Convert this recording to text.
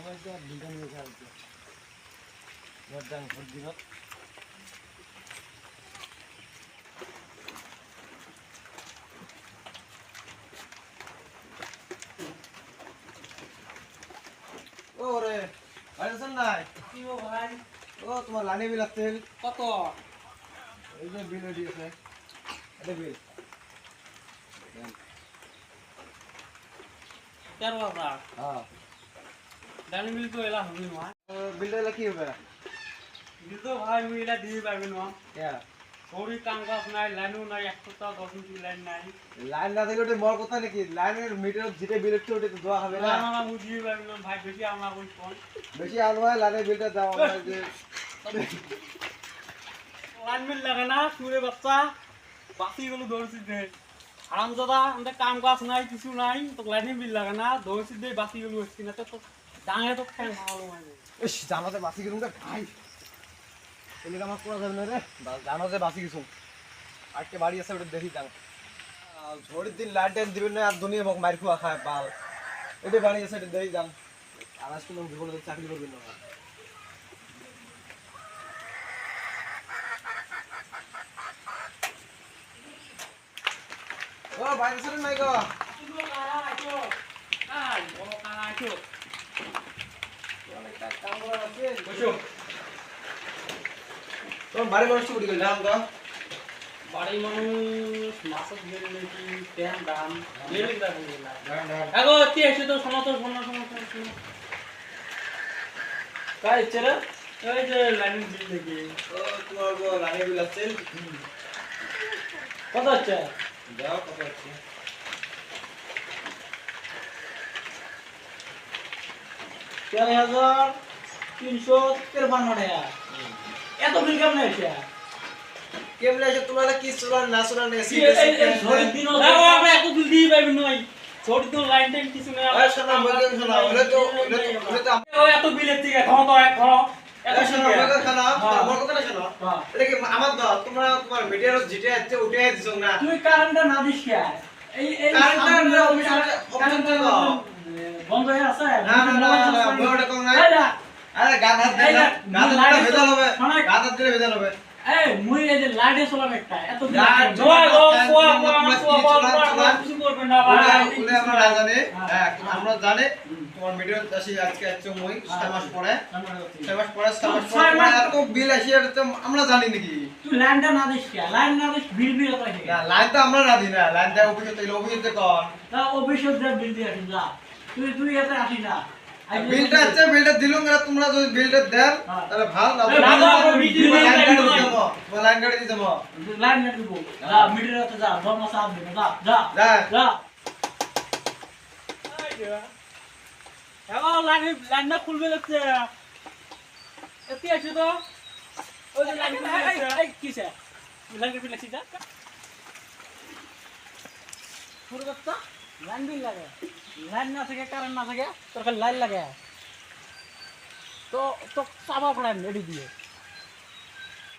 ওরে ভাই আছেন নাই? কি গো ভাই? ও তোমার লাইনে বিল আসছিল কত? এই যে বিল দিয়েছে এটা বিল 13,000 হ্যাঁ ডানি বিল তো এলা হবি না। বিলটা এলে কি হবে? বিল তো ভাই মুই এলা দিবি পারবি না। কে সরি কাম কাজ নাই, লাইনও নাই, এক সপ্তাহ 10 মিনিট লাইন নাই। লাইন না থাকলে ওটা বড় কথা নাকি? লাইনের মিটার যেটা বিল উঠছে ওটা তো দেওয়া হবে না। না মুই দিবি পারবি না ভাই, বেশি আমরা কই কোন। বেশি আলো হয় লাইনের বিলটা দাও আমরা যে লাইন বিল লাগে না সুরে বাচ্চা বাসি গুলো দৌড়ছি দে। আরামজাদা আমাদের কাম কাজ নাই, কিছু নাই, তো লাইনের বিল লাগে না, দৌড়ছি দে বাসি গুলো হচ্ছে না তো ডাঙে তো ফ্যান ভালো মানে। ইস জানাতে বাসি কিছু ভাই এদিকে আমার করা যাবে না রে। জানো যে বাসি কিছু আজকে বাড়ি আছে ওটা দেখি যান। ঝড়ের দিন লাইট টাইট দিবেন না আর দুনিয়া মোক মার খাওয়া খায় বাল। এটা বাড়ি আছে এটা দেখি যান। আর আজকে লোক জীবনে চাকরি করবেন না। ও বাইরে ছিলেন নাই গো? তোর বাড়ি মানুষ তো গেল দাম তো বাড়ি মানুষ মাছ দিয়ে নাকি তেল দাম লেলে দাম না আগো তি এসে তো শোনো তো শোনো কাই চলে এই যে লাইন বিল দেখি ও তোমার গো লাইনে বিল আছে কত আছে দাও কত আছে 13,353 টাকা এত বিল কেমনে আছে কেমনে আছে তোমার কি চলার না চলার নেছি ঝড়ের দিন আমরা এত বিল দিই পাইবেন নই ঝড়ের দিন লাইন টাইম কিছু না আরে শোনা মগন শোনা ওরে তো এত বিলের থেকে এখন তো এক ঘর এত শোনা মগন শোনা আমার কথা না শোনা এটা কি আমার দাও তোমরা তোমার মিডিয়ার যেটা আছে ওটাই দিছো না তুই কারেন্টটা না দিস কে এই কারেন্টটা অপশনটা দাও বন্ধ হয়ে আছে না বড়টা কম নাই আরে গান হাত দে না গান হাত ভেজাল হবে গান হাত দিলে ভেজাল হবে এই মুই এই যে লাইটে চলাম একটা এত কিছু করবেন না ভাই বলে আমরা না জানি হ্যাঁ আমরা জানি তোমার মিডিয়ার আসি আজকে আসছে মই 6 মাস পরে 6 মাস পরে 6 মাস পরে এত বিল আসি এটা তো আমরা জানি নাকি তুই লাইনটা না দিস কে লাইন না দিস বিল বিল তো না লাইন তো আমরা না দিই না লাইন দেয় অফিসে তাইলে অফিসে কর তা অফিসে যা বিল দিয়ে আসিস যা তুই এত আসিস না বিলটা আছে বিলটা দিলুম না তোমরা যদি বিলটা দেন তাহলে ভালো না লাইন গাড়ি দিতে মো লাইন না দিব যা মিটারে যা ধর্ম সাহেব দিন যা যা হ্যালো লাইন না খুলবে লাগছে এতে আছে তো ওই যে লাইন এই কিসে লাইন বিল লাগছে যা পুরো বাচ্চা লাইন বিল লাগে লাইন না থাকে কারেন্ট না থাকে তোর খালি লাইন লাগে তো তো চাবা পড়েন রেডি দিয়ে